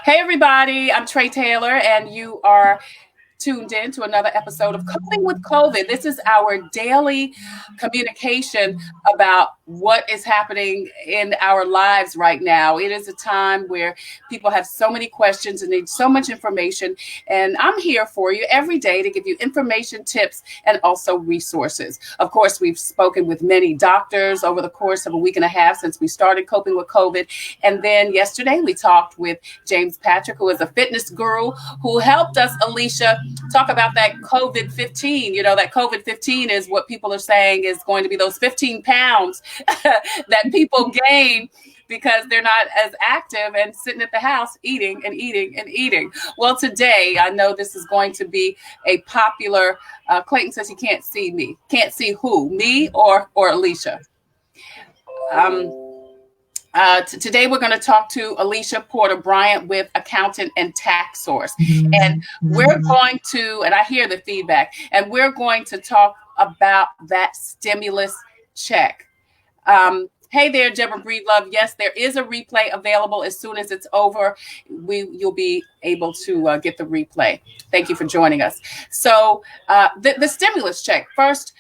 Hey, everybody, I'm Tre Tailor, and you are tuned in to another episode of Coping with COVID. This is our daily communication about what is happening in our lives right now. It is a time where people have so many questions and need so much information, and I'm here for you every day to give you information, tips, and also resources. Of course, we've spoken with many doctors over the course of a week and a half since we started Coping with COVID. And then yesterday we talked with James Patrick, who is a fitness guru who helped us, Alicia, talk about that COVID-15. You know, that COVID-15 is what people are saying is going to be those 15 pounds that people gain because they're not as active and sitting at the house eating and eating and eating. Well, today, I know this is going to be a popular, Clayton says he can't see me. Can't see who? Me or Alicia? Today, we're going to talk to Alicia Porter Bryant with Accountant and Tax Source. And we're going to, and I hear the feedback, and we're going to talk about that stimulus check. Hey there, Deborah Breedlove. Yes, there is a replay available as soon as it's over. You'll be able to get the replay. Thank you for joining us. So the stimulus check. First,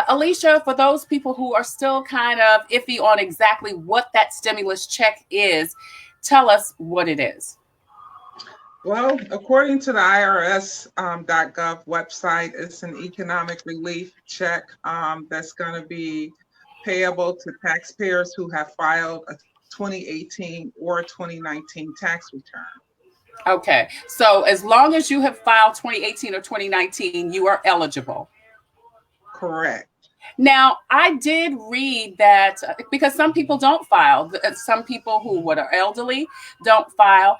Alicia, for those people who are still kind of iffy on exactly what that stimulus check is, tell us what it is. Well, according to the IRS.gov website, it's an economic relief check that's going to be payable to taxpayers who have filed a 2018 or 2019 tax return. Okay, so as long as you have filed 2018 or 2019, you are eligible. Correct. Now, I did read that because some people don't file. Some people who are elderly don't file.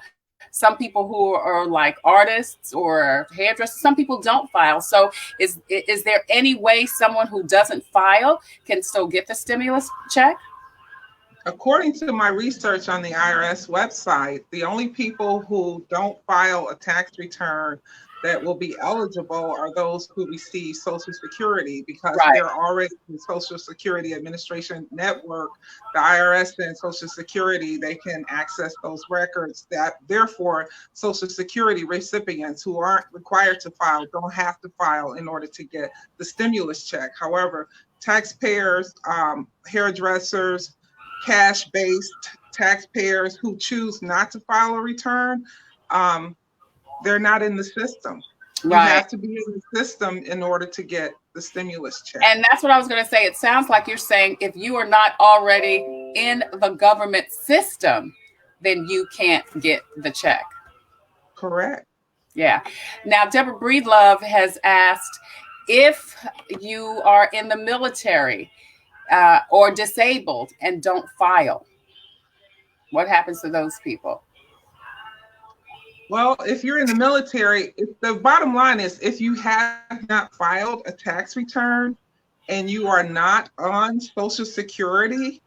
Some people who are like artists or hairdressers, some people don't file. So is there any way someone who doesn't file can still get the stimulus check? According to my research on the IRS website, the only people who don't file a tax return that will be eligible are those who receive Social Security because they're already in the Social Security Administration network. The IRS and Social Security, they can access those records. That therefore, Social Security recipients who aren't required to file don't have to file in order to get the stimulus check. However, taxpayers, hairdressers, cash-based taxpayers who choose not to file a return, they're not in the system. You have to be in the system in order to get the stimulus check. And that's what I was going to say. It sounds like you're saying if you are not already in the government system, then you can't get the check. Correct. Yeah. Now, Deborah Breedlove has asked if you are in the military or disabled and don't file, what happens to those people? Well, if you're in the military, the bottom line is if you have not filed a tax return and you are not on Social Security,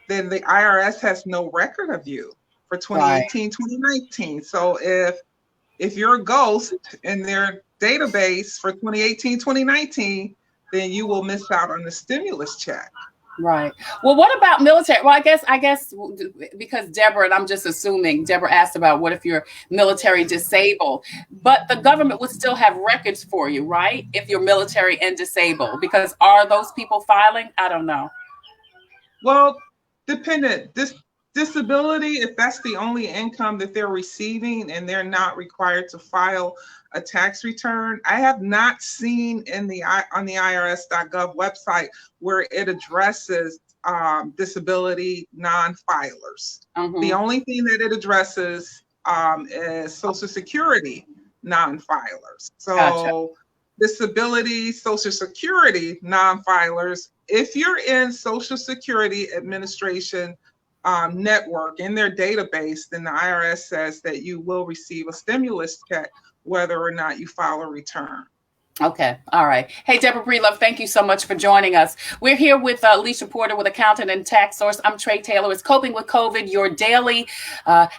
then the IRS has no record of you for 2018, 2019. So if you're a ghost in their database for 2018, 2019, then you will miss out on the stimulus check. Right. Well, what about military? Well, I guess because Deborah, and I'm just assuming Deborah asked about what if you're military disabled, but the government would still have records for you, right? If you're military and disabled, because are those people filing? I don't know. Well, dependent. Disability, if that's the only income that they're receiving and they're not required to file a tax return, I have not seen on the IRS.gov website where it addresses disability non-filers. The only thing that it addresses is Social Security non-filers. So disability, Social Security non-filers, if you're in Social Security Administration network in their database, then the IRS says that you will receive a stimulus check whether or not you file a return. Okay. All right. Hey, Deborah Breedlove, thank you so much for joining us. We're here with Alicia Porter with Accountant and Tax Source. I'm Tre Tailor. It's Coping with COVID, your daily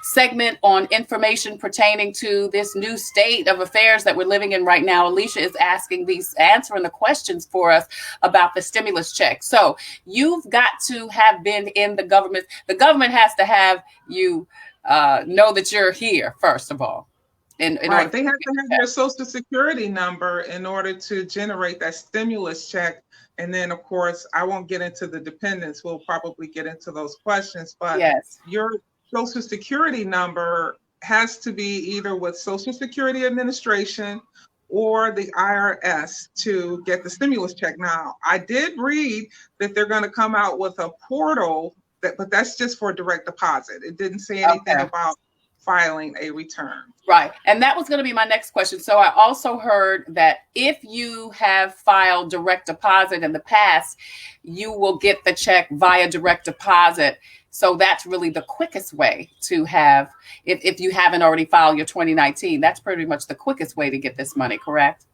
segment on information pertaining to this new state of affairs that we're living in right now. Alicia is answering the questions for us about the stimulus check. So you've got to have been in the government. The government has to have you know that you're here, first of all. In order Right. They have to have your social security number in order to generate that stimulus check. And then, of course, I won't get into the dependents. We'll probably get into those questions, but yes. your social security number has to be either with Social Security Administration or the IRS to get the stimulus check. Now, I did read that they're going to come out with a portal, but that's just for direct deposit. It didn't say anything about filing a return. Right. And that was going to be my next question. So I also heard that if you have filed direct deposit in the past, you will get the check via direct deposit. So that's really the quickest way to have, if you haven't already filed your 2019, that's pretty much the quickest way to get this money, correct?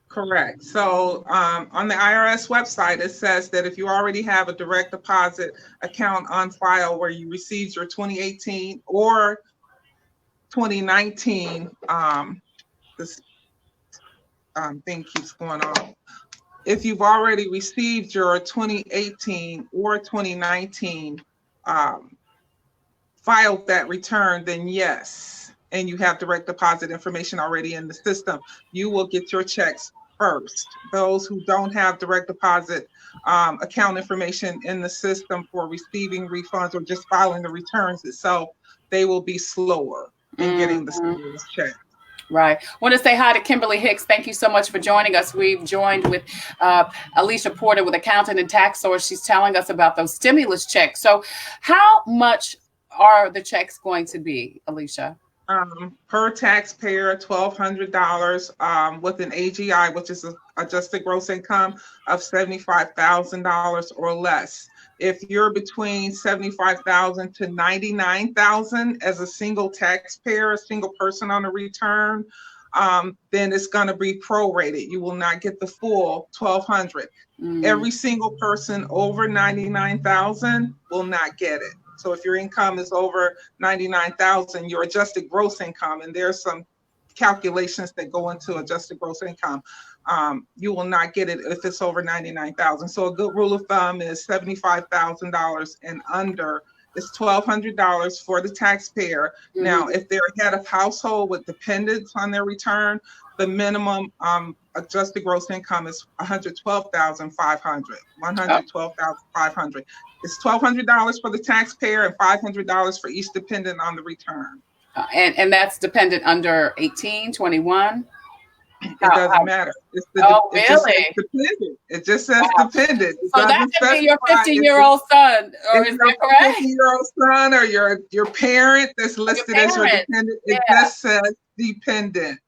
Correct. So on the IRS website, it says that if you already have a direct deposit account on file where you received your 2018 or 2019, this thing keeps going on. If you've already received your 2018 or 2019 filed that return, then yes, and you have direct deposit information already in the system, you will get your checks first. Those who don't have direct deposit account information in the system for receiving refunds or just filing the returns itself, they will be slower in getting the stimulus check. Right. I want to say hi to Kimberly Hicks. Thank you so much for joining us. We've joined with Alicia Porter with Accountant and Tax Source. She's telling us about those stimulus checks. So how much are the checks going to be, Alicia? Per taxpayer, $1,200 with an AGI, which is adjusted gross income of $75,000 or less. If you're between $75,000 to $99,000 as a single taxpayer, a single person on a return, then it's going to be prorated. You will not get the full $1,200. Every single person over $99,000 will not get it. So if your income is over $99,000, your adjusted gross income, and there's some calculations that go into adjusted gross income, you will not get it if it's over $99,000. So a good rule of thumb is $75,000 and under. It's $1,200 for the taxpayer. Now, if they're a head of household with dependents on their return, the minimum adjusted gross income is $112,500. $112,500. It's $1,200 for the taxpayer and $500 for each dependent on the return. And that's dependent under 18, 21? It doesn't matter. It's really? It just says dependent. So that could be your 15-year-old son, or is that correct? 15-year-old son or your parent that's listed as your dependent. It just says dependent.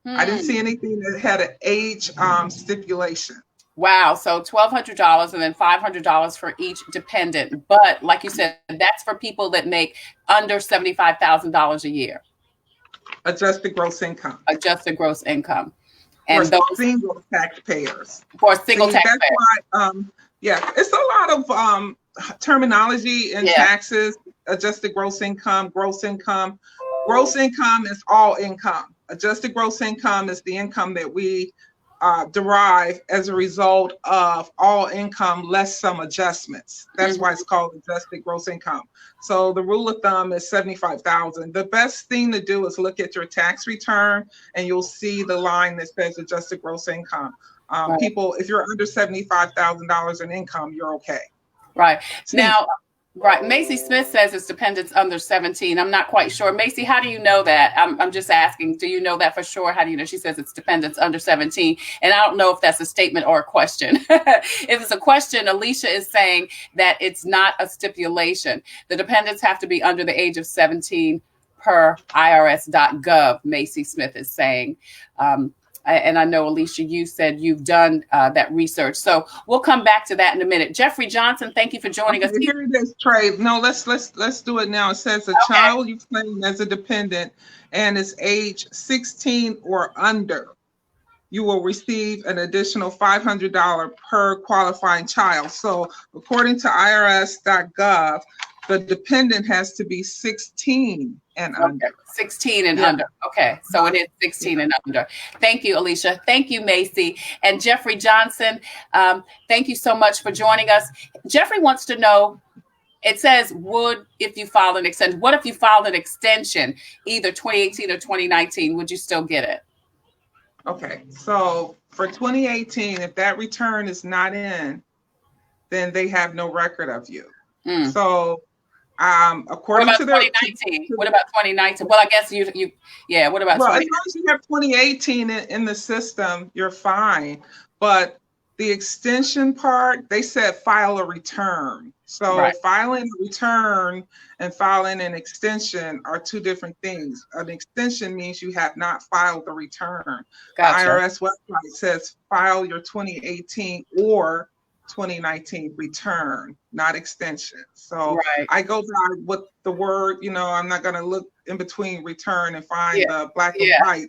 I didn't see anything that had an age stipulation. Wow. So $1,200 and then $500 for each dependent. But like you said, that's for people that make under $75,000 a year. Adjusted gross income. Adjusted gross income. And for those single taxpayers. For single taxpayers. That's why, it's a lot of terminology in taxes. Adjusted gross income, gross income. Gross income is all income. Adjusted gross income is the income that we derive as a result of all income less some adjustments. That's why it's called adjusted gross income. So the rule of thumb is $75,000. The best thing to do is look at your tax return and you'll see the line that says adjusted gross income. People, if you're under $75,000 in income, you're okay. Right. Now, Macy Smith says it's dependents under 17. I'm not quite sure. Macy, how do you know that? I'm just asking. Do you know that for sure? How do you know? She says it's dependents under 17. And I don't know if that's a statement or a question. If it's a question, Alicia is saying that it's not a stipulation. The dependents have to be under the age of 17 per irs.gov, Macy Smith is saying. And I know, Alicia, you said you've done that research. So we'll come back to that in a minute. Jeffrey Johnson, thank you for joining us. Here it is, Trey. No, let's do it now. It says a child you claim as a dependent and is age 16 or under, you will receive an additional $500 per qualifying child. So according to irs.gov, the dependent has to be 16 and under. 16 and under. Okay. So it is 16 and under. Thank you, Alicia. Thank you, Macy. And Jeffrey Johnson, thank you so much for joining us. Jeffrey wants to know, It says would if you filed an extension. What if you filed an extension, either 2018 or 2019? Would you still get it? Okay, so for 2018, if that return is not in, then they have no record of you. Mm. So What according about to their 2019? What about 2019? Well, I guess you yeah. What about well, as 20? long as you have 2018 in the system, you're fine. But the extension part, they said file a return. So Right. filing a return and filing an extension are two different things. An extension means you have not filed the return. The Gotcha. IRS website says file your 2018 or 2019 return, not extension. So Right. I go by what the word, I'm not going to look in between return and find Yeah. the black and Yeah. white.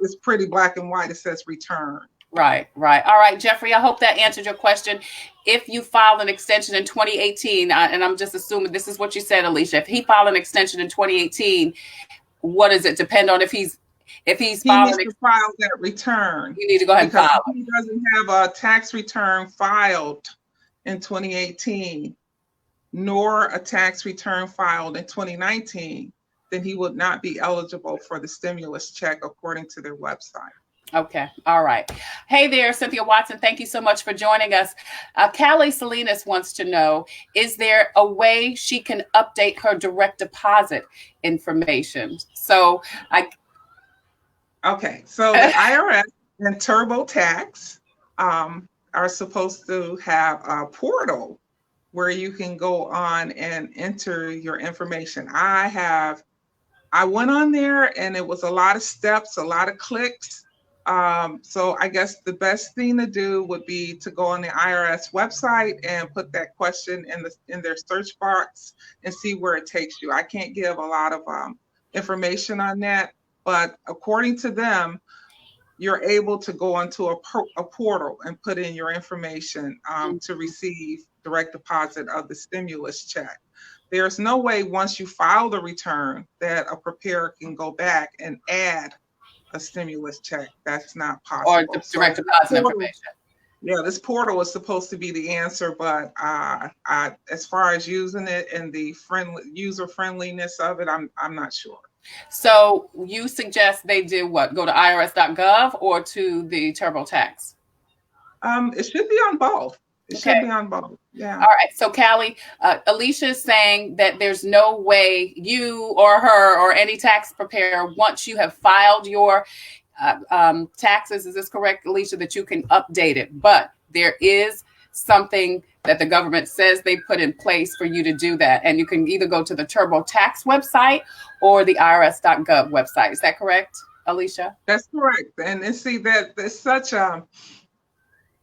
It's pretty black and white. It says return. Right, right. All right, Jeffrey, I hope that answered your question. If you filed an extension in 2018, and I'm just assuming this is what you said, Alicia, if he filed an extension in 2018, what does it depend on if he's He filed needs to file that return you need to go ahead and because file if it. he doesn't have a tax return filed in 2018, nor a tax return filed in 2019, then he would not be eligible for the stimulus check according to their website. Okay. All right. Hey there, Cynthia Watson. Thank you so much for joining us. Callie Salinas wants to know, is there a way she can update her direct deposit information? So Okay, so the IRS and TurboTax are supposed to have a portal where you can go on and enter your information. I went on there and it was a lot of steps, a lot of clicks. So I guess the best thing to do would be to go on the IRS website and put that question in their search box and see where it takes you. I can't give a lot of information on that, but according to them, you're able to go onto a portal and put in your information to receive direct deposit of the stimulus check. There's no way once you file the return that a preparer can go back and add a stimulus check. That's not or possible. direct deposit information. Yeah, this portal is supposed to be the answer, but as far as using it and the user friendliness of it, I'm not sure. So you suggest they do what? Go to irs.gov or to the TurboTax? It should be on both. It Okay. should be on both. Yeah. All right. So Callie, Alicia is saying that there's no way you or her or any tax preparer, once you have filed your taxes, is this correct, Alicia, that you can update it? But there is something that the government says they put in place for you to do that. And you can either go to the TurboTax website or the irs.gov website. Is that correct, Alicia? That's correct. And see that there's such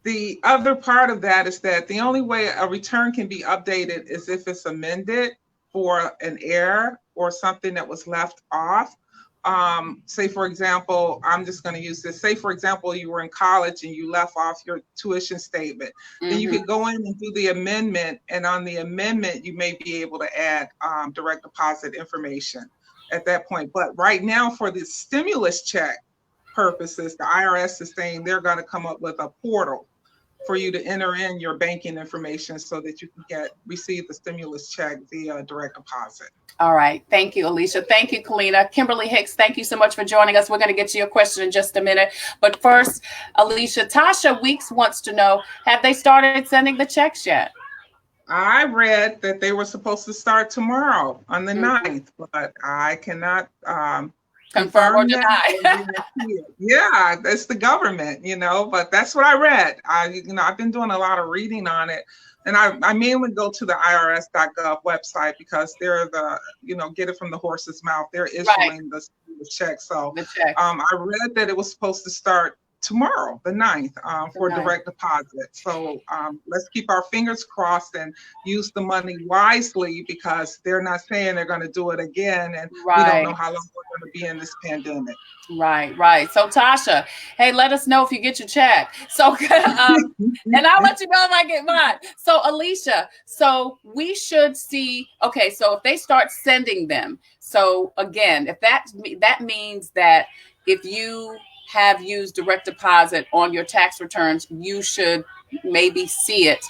the other part of that is that the only way a return can be updated is if it's amended for an error or something that was left off. Say, for example, I'm just going to use this. Say, for example, you were in college and you left off your tuition statement. Then you could go in and do the amendment. And on the amendment, you may be able to add direct deposit information at that point. But right now, for the stimulus check purposes, the IRS is saying they're going to come up with a portal for you to enter in your banking information so that you can receive the stimulus check via direct deposit. All right. Thank you, Alicia. Thank you, Kalina. Kimberly Hicks, thank you so much for joining us. We're going to get to your question in just a minute. But first, Alicia, Tasha Weeks wants to know, have they started sending the checks yet? I read that they were supposed to start tomorrow on the 9th, but I cannot confirm or deny. Yeah, that's the government, but that's what I read. I've been doing a lot of reading on it. And I mainly go to the irs.gov website because they're get it from the horse's mouth. They're issuing the check. So I read that it was supposed to start tomorrow, the 9th, for direct deposit. So let's keep our fingers crossed and use the money wisely because they're not saying they're going to do it again. And we don't know how long we're going to be in this pandemic. Right. So Tasha, hey, let us know if you get your check. So, and I'll let you know if I get mine. So Alicia, so we should see, okay, so if they start sending them, so again, if that means that if you have used direct deposit on your tax returns, you should maybe see it.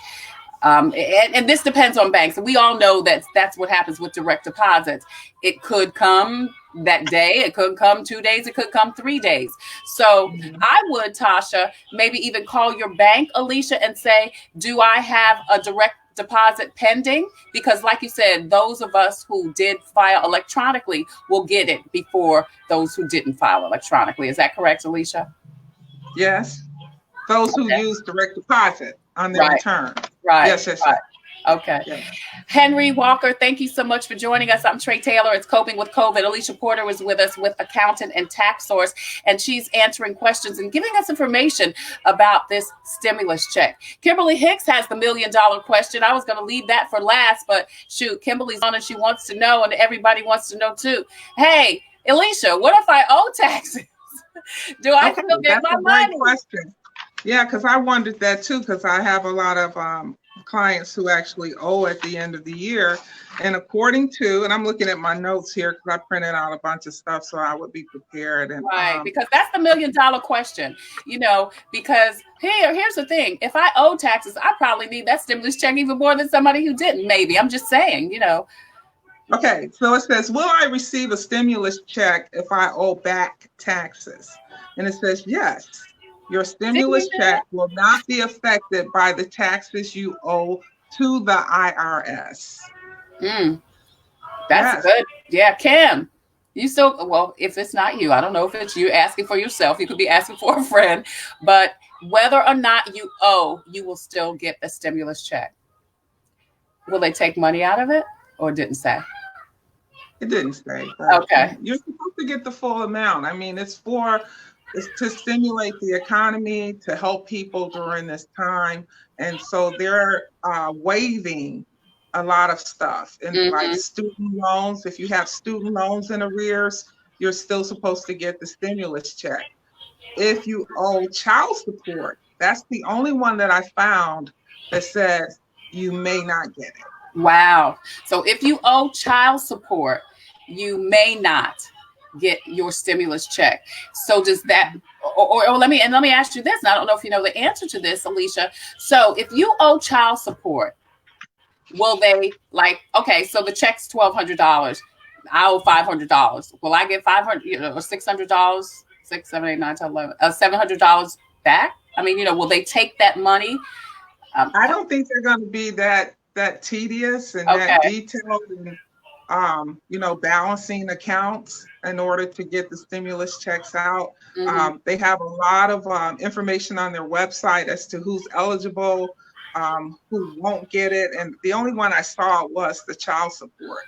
And this depends on banks. We all know that that's what happens with direct deposits. It could come that day, it could come 2 days, it could come 3 days. So Mhm. I would, Tasha, maybe even call your bank, Alicia, and say, do I have a direct deposit pending? Because like you said, those of us who did file electronically will get it before those who didn't file electronically. Is that correct, Alicia? Yes. Those who Okay. use direct deposit on their Right, return. right, Yes, yes, right. yes. Okay. Yes. Henry Walker, thank you so much for joining us. I'm Tre Tailor. It's Coping with COVID. Alicia Porter was with us with Accountant and Tax Source, and she's answering questions and giving us information about this stimulus check. Kimberly Hicks has the $1,000,000 question. I was going to leave that for last, but shoot, Kimberly's on and she wants to know, and everybody wants to know too. Hey, Alicia, what if I owe taxes? Do I Okay, still get that's my a great money? question. Yeah, because I wondered that too, because I have a lot of clients who actually owe at the end of the year. And according to, and I'm looking at my notes here because I printed out a bunch of stuff so I would be prepared. And Right, because that's the $1,000,000 question, because here's the thing. If I owe taxes, I probably need that stimulus check even more than somebody who didn't, maybe. I'm just saying. okay, so it says, will I receive a stimulus check if I owe back taxes? And it says, yes, your Didn't we stimulus do check that? will not be affected by the taxes you owe to the IRS. Mm, that's Yes. good. Yeah, Kim. You still, well, if it's not you, I don't know if it's you asking for yourself. You could be asking for a friend, but whether or not you owe, you will still get the stimulus check. Will they take money out of it or didn't say? It didn't say, but Okay. you're supposed to get the full amount. I mean, it's to stimulate the economy, to help people during this time. And so they're waiving a lot of stuff. And like Hmm. student loans, if you have student loans in arrears, you're still supposed to get the stimulus check. If you owe child support, that's the only one that I found that says you may not get it. Wow. So if you owe child support, you may not get your stimulus check. So does that or let me ask you this. And I don't know if you know the answer to this, Alicia. So if you owe child support, will they like okay, so the check's $1,200. I owe $500. Will I get 500, or $600, 6, 7, 8, 9, 10, 11, $700 back? I mean, will they take that money? I don't think they're going to be that tedious and that Okay. detailed in balancing accounts in order to get the stimulus checks out. Hmm. They have a lot of information on their website as to who's eligible, who won't get it, and the only one I saw was the child support.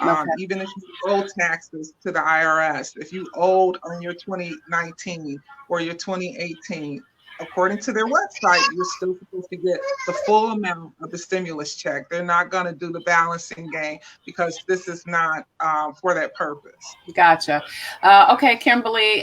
Okay. Even if you owe taxes to the IRS, if you owed on your 2019 or your 2018, according to their website, you're still supposed to get the full amount of the stimulus check. They're not going to do the balancing game because this is not for that purpose. Gotcha. Okay, Kimberly.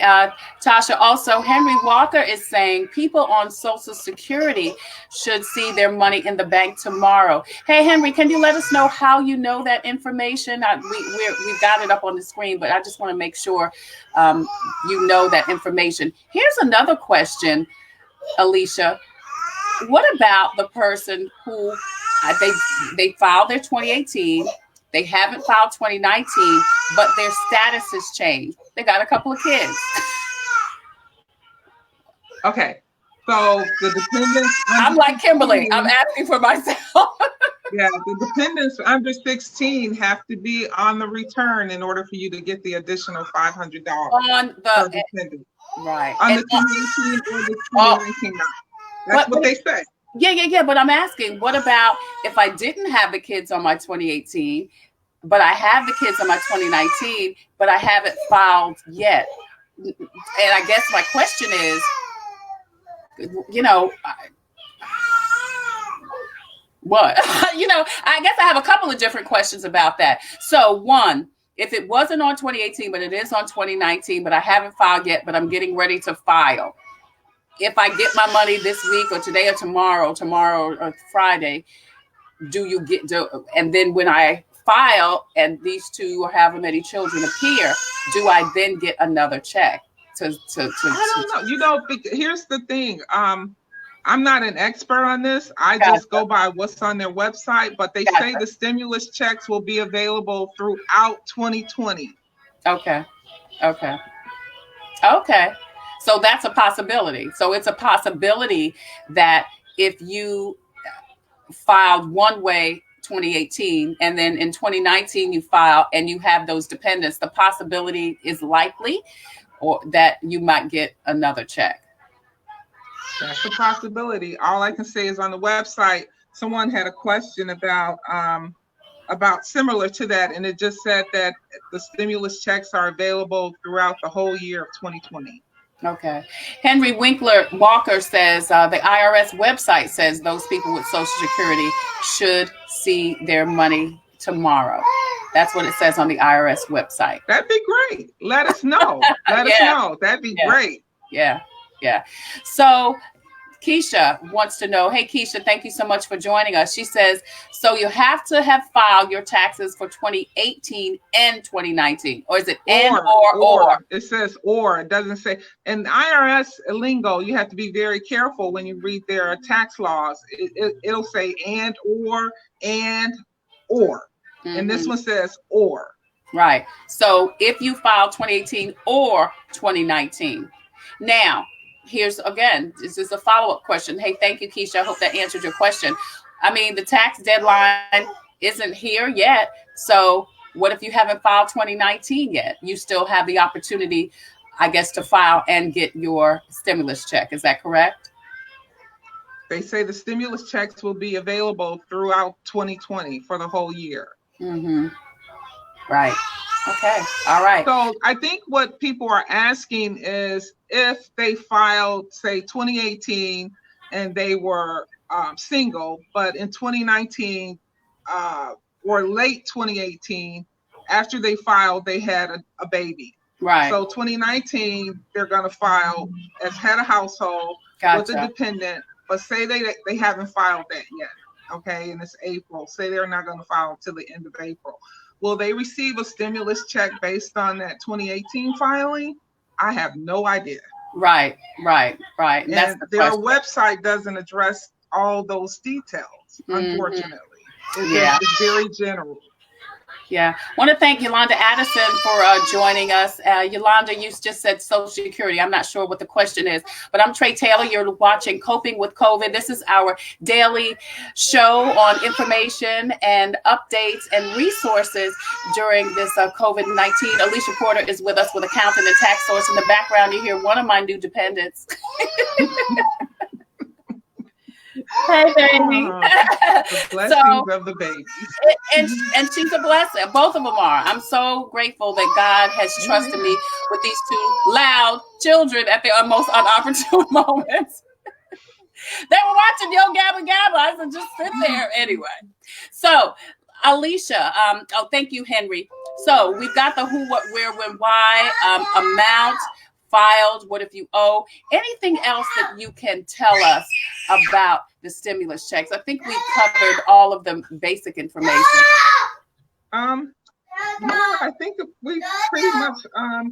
Tasha, also, Henry Walker is saying people on Social Security should see their money in the bank tomorrow. Hey, Henry, can you let us know how you know that information? We've got it up on the screen, but I just want to make sure you know that information. Here's another question, Alicia. What about the person who they filed their 2018, they haven't filed 2019, but their status has changed. They got a couple of kids. Okay, so the dependents under I'm like Kimberly. I'm 16, asking for myself. yeah, the dependents under 16 have to be on the return in order for you to get the additional $500 On per the dependent right. on And the 2018 or the oh, 2019. That's but what they say. yeah. But I'm asking, what about if I didn't have the kids on my 2018, but I have the kids on my 2019, but I haven't filed yet? And I guess my question is, what? I guess I have a couple of different questions about that. So one, if it wasn't on 2018, but it is on 2019, but I haven't filed yet, but I'm getting ready to file. If I get my money this week or today or tomorrow or Friday, and then when I file and these two or however many children appear, do I then get another check to I don't know. Here's the thing. I'm not an expert on this. I just Gotcha. go by what's on their website, but they say Gotcha. the stimulus checks will be available throughout 2020. Okay. Okay. Okay. So that's a possibility. So it's a possibility that if you filed one way 2018 and then in 2019 you file and you have those dependents, the possibility is likely or that you might get another check. That's a possibility. All I can say is on the website, someone had a question about similar to that, and it just said that the stimulus checks are available throughout the whole year of 2020. Okay. Henry Winkler Walker says the IRS website says those people with Social Security should see their money tomorrow. That's what it says on the IRS website. That'd be great. Let us know. Let us Yeah. know. That'd be Yeah. great. Yeah. Yeah. So Keisha wants to know, hey, Keisha, thank you so much for joining us. She says, so you have to have filed your taxes for 2018 and 2019, or is it and or? It says or. It doesn't say. In IRS lingo, you have to be very careful when you read their tax laws. It'll say and or, and or. And this one says or. Right. So if you file 2018 or 2019. Now, here's again, this is a follow-up question. Hey, thank you, Keisha. I hope that answered your question. I mean, the tax deadline isn't here yet. So what if you haven't filed 2019 yet? You still have the opportunity, I guess, to file and get your stimulus check. Is that correct? They say the stimulus checks will be available throughout 2020 for the whole year. Mm-hmm. Right. Okay. All right. So I think what people are asking is if they filed, say, 2018 and they were single, but in 2019 or late 2018, after they filed, they had a baby. Right. So 2019, they're going to file as head of household with a dependent, but say they haven't filed that yet. Okay, and it's April. Say they're not going to file until the end of April. Will they receive a stimulus check based on that 2018 filing? I have no idea. Right. And that's their website doesn't address all those details, unfortunately. It's very general. Yeah. I want to thank Yolanda Addison for joining us. Yolanda, you just said Social Security. I'm not sure what the question is, but I'm Tre Tailor. You're watching Coping with COVID. This is our daily show on information and updates and resources during this COVID-19. Alicia Porter is with us with Accountant and Tax Source. In the background, you hear one of my new dependents. Hey, baby. The blessings of the baby. And she's a blessing. Both of them are. I'm so grateful that God has trusted me with these two loud children at their most unopportune moments. They were watching Yo Gabba Gabba. I said, just sit there. Anyway. So, Alicia, thank you, Henry. So, we've got the who, what, where, when, why, amount, filed, what if you owe, anything else that you can tell us about the stimulus checks? I think we covered all of the basic information. No, I think we pretty much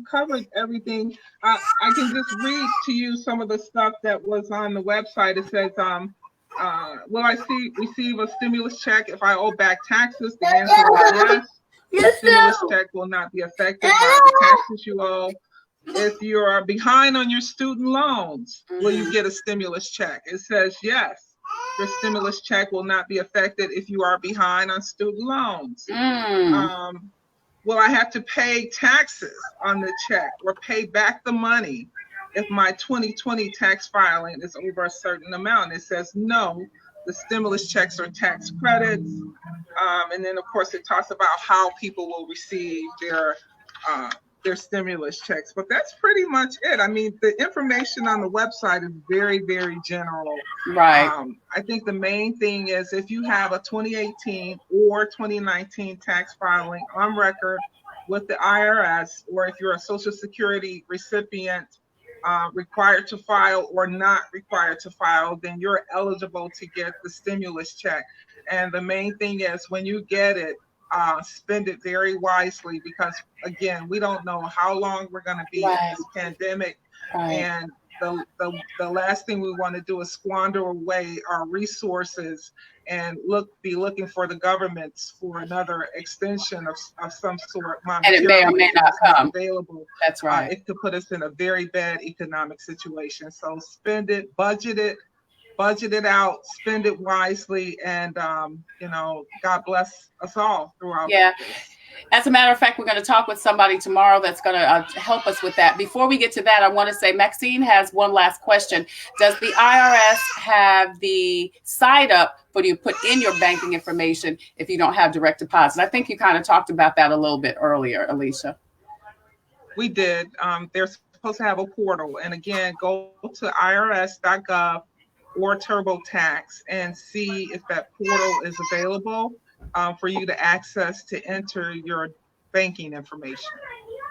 covered everything. I can just read to you some of the stuff that was on the website. It says, will I receive a stimulus check if I owe back taxes? The answer is yes. The stimulus check will not be affected by the taxes you owe. If you are behind on your student loans, will you get a stimulus check? It says yes. Your stimulus check will not be affected if you are behind on student loans. Will I have to pay taxes on the check or pay back the money if my 2020 tax filing is over a certain amount? It says no. The stimulus checks are tax credits. And then, of course, it talks about how people will receive their stimulus checks, but that's pretty much it. I mean, the information on the website is very, very general. Right. I think the main thing is if you have a 2018 or 2019 tax filing on record with the IRS, or if you're a Social Security recipient required to file or not required to file, then you're eligible to get the stimulus check. And the main thing is when you get it, spend it very wisely, because again, we don't know how long we're going to be in this pandemic, and the last thing we want to do is squander away our resources and be looking for the governments for another extension of some sort And it may or monetarily may if not it's not come. available. That's right. It could put us in a very bad economic situation. So spend it, budget it out, spend it wisely, and God bless us all throughout Yeah. this. As a matter of fact, we're going to talk with somebody tomorrow that's going to help us with that. Before we get to that, I want to say Maxine has one last question. Does the IRS have the side up for you to put in your banking information if you don't have direct deposit? I think you kind of talked about that a little bit earlier, Alicia. We did. They're supposed to have a portal. And again, go to irs.gov or TurboTax and see if that portal is available for you to access to enter your banking information.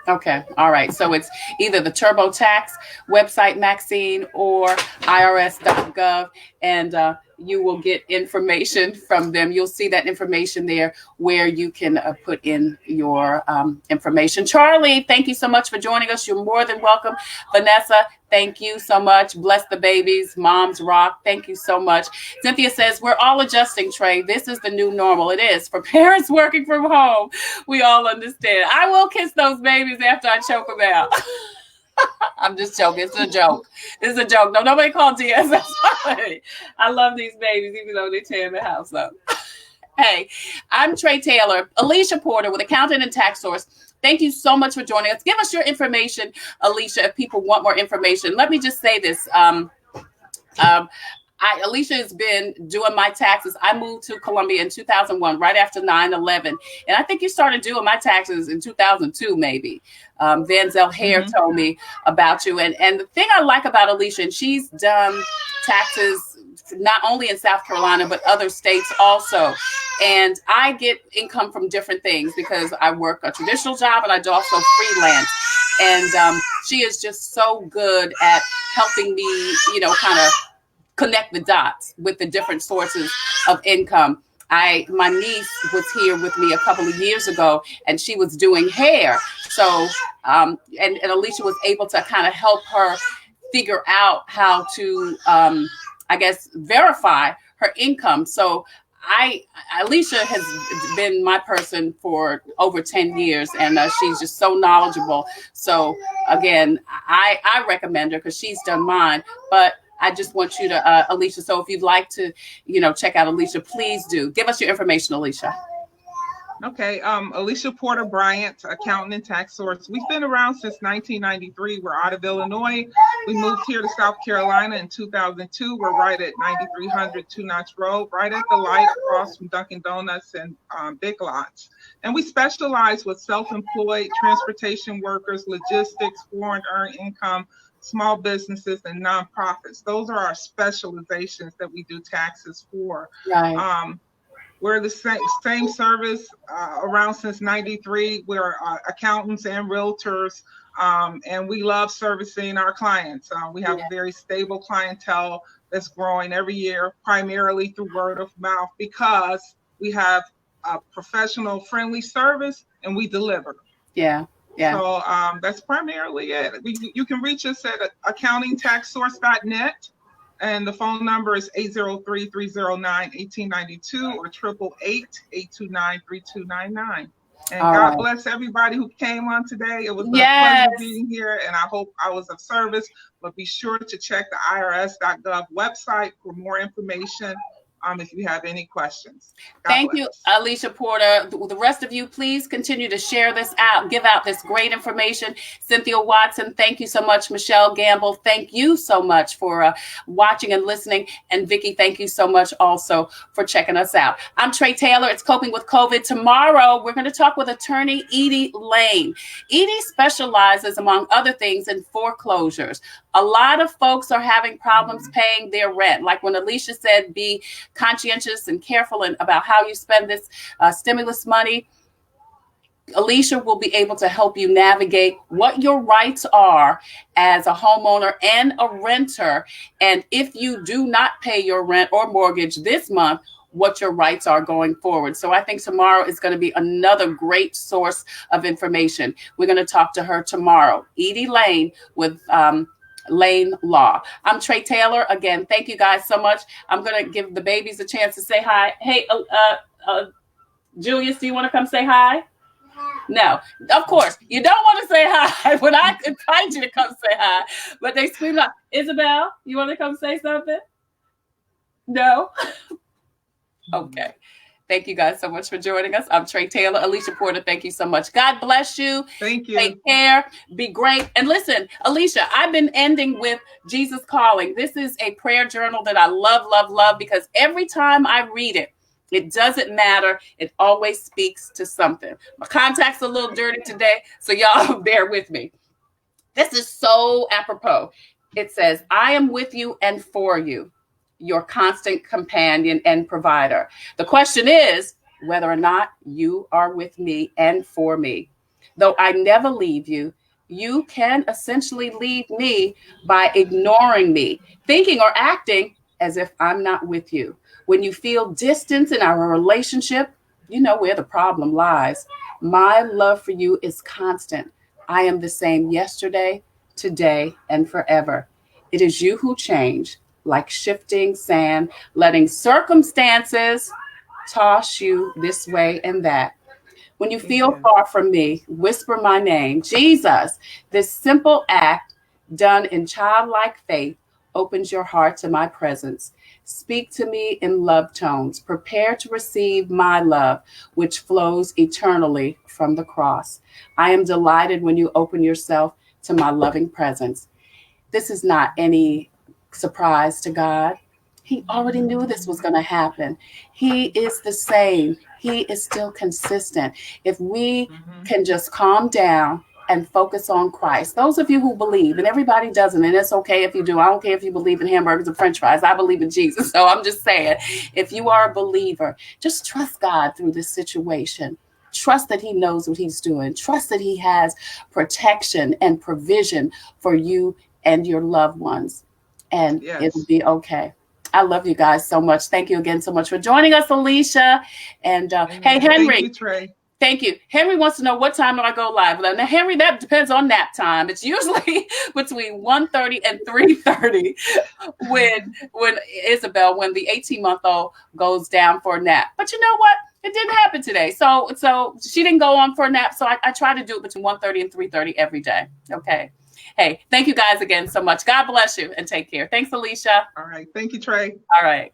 Okay. All right. So it's either the TurboTax website, Maxine, or irs.gov, and you will get information from them. You'll see that information there where you can put in your information. Charlie, thank you so much for joining us. You're more than welcome. Vanessa, thank you so much. Bless the babies. Moms rock. Thank you so much. Cynthia says, we're all adjusting, Trey. This is the new normal. It is. For parents working from home, we all understand. I will kiss those babies after I choke them out. I'm just joking. It's a joke. It's a joke. No, nobody called DS. I love these babies, even though they're tearing the house up. Hey, I'm Tre Tailor, Alicia Porter with Accountant and Tax Source. Thank you so much for joining us. Give us your information, Alicia, if people want more information. Let me just say this. Alicia has been doing my taxes. I moved to Columbia in 2001, right after 9/11. And I think you started doing my taxes in 2002, maybe. Vanzel Hare told me about you. And the thing I like about Alicia, and she's done taxes not only in South Carolina, but other states also. And I get income from different things because I work a traditional job and I do also freelance. And she is just so good at helping me, kind of connect the dots with the different sources of income. My niece was here with me a couple of years ago, and she was doing hair. So, and Alicia was able to kind of help her figure out how to, verify her income. So Alicia has been my person for over 10 years, and she's just so knowledgeable. So again, I recommend her because she's done mine, but I just want you to, Alicia. So if you'd like to, check out Alicia, please do. Give us your information, Alicia. Okay. Alicia Porter Bryant, Accountant and Tax Source. We've been around since 1993. We're out of Illinois. We moved here to South Carolina in 2002. We're right at 9300 Two Notch Road, right at the light across from Dunkin' Donuts and Big Lots. And we specialize with self-employed, transportation workers, logistics, foreign earned income, small businesses, and nonprofits. Those are our specializations that we do taxes for. Right. We're the same service around since 93. We're accountants and realtors, and we love servicing our clients. We have a very stable clientele that's growing every year, primarily through word of mouth, because we have a professional, friendly service, and we deliver. Yeah. Yeah. So that's primarily it. You can reach us at accountingtaxsource.net, and the phone number is 803-309-1892 or 888-829-3299. And All God right. bless everybody who came on today. It was a pleasure being here, and I hope I was of service. But be sure to check the irs.gov website for more information if you have any questions. Thank you, Alicia Porter. The rest of you, please continue to share this out, give out this great information. Cynthia Watson, thank you so much. Michelle Gamble, thank you so much for watching and listening. And Vicki, thank you so much also for checking us out. I'm Tre Tailor. It's Coping with COVID. Tomorrow, we're going to talk with attorney Edie Lane. Edie specializes, among other things, in foreclosures. A lot of folks are having problems paying their rent. Like when Alicia said, be conscientious and careful about how you spend this stimulus money. Alicia will be able to help you navigate what your rights are as a homeowner and a renter. And if you do not pay your rent or mortgage this month, what your rights are going forward. So I think tomorrow is going to be another great source of information. We're going to talk to her tomorrow. Edie Lane with Lane Law. I'm Tre Tailor. Again, thank you guys so much. I'm going to give the babies a chance to say hi. Hey, Julius, do you want to come say hi? No, of course you don't want to say hi when I invite you to come say hi, but they scream like, Isabel, you want to come say something? No. Okay. Thank you guys so much for joining us. I'm Tre Tailor. Alicia Porter, thank you so much. God bless you. Thank Take you. care. Be great. And listen, Alicia, I've been ending with Jesus Calling. This is a prayer journal that I love, love, love, because every time I read it, it doesn't matter. It always speaks to something. My contact's a little dirty today, so y'all bear with me. This is so apropos. It says, I am with you and for you, your constant companion and provider. The question is whether or not you are with me and for me. Though I never leave you, you can essentially leave me by ignoring me, thinking or acting as if I'm not with you. When you feel distance in our relationship, you know where the problem lies. My love for you is constant. I am the same yesterday, today, and forever. It is you who change, like shifting sand, letting circumstances toss you this way and that. When you feel Amen. far from me, whisper my name, Jesus. This simple act, done in childlike faith, opens your heart to my presence. Speak to me in love tones. Prepare to receive my love, which flows eternally from the cross. I am delighted when you open yourself to my loving presence. This is not any surprise to God. He already knew this was going to happen. He is the same. He is still consistent. If we Mm-hmm. can just calm down and focus on Christ, those of you who believe, and everybody doesn't, and it's okay if you do. I don't care if you believe in hamburgers and french fries. I believe in Jesus. So I'm just saying, if you are a believer, just trust God through this situation. Trust that he knows what he's doing. Trust that he has protection and provision for you and your loved ones, and it'll Yes. be okay. I love you guys so much. Thank you again so much for joining us, Alicia. And hey, Amen. Thank Henry, you, Tre. thank you. Henry wants to know what time do I go live. Now, Henry, that depends on nap time. It's usually between 1:30 and 3:30 when Isabel, when the 18-month-old goes down for a nap. But you know what? It didn't happen today. So she didn't go on for a nap. So I try to do it between 1:30 and 3:30 every day. Okay. Hey, thank you guys again so much. God bless you and take care. Thanks, Alicia. All right. Thank you, Tre. All right.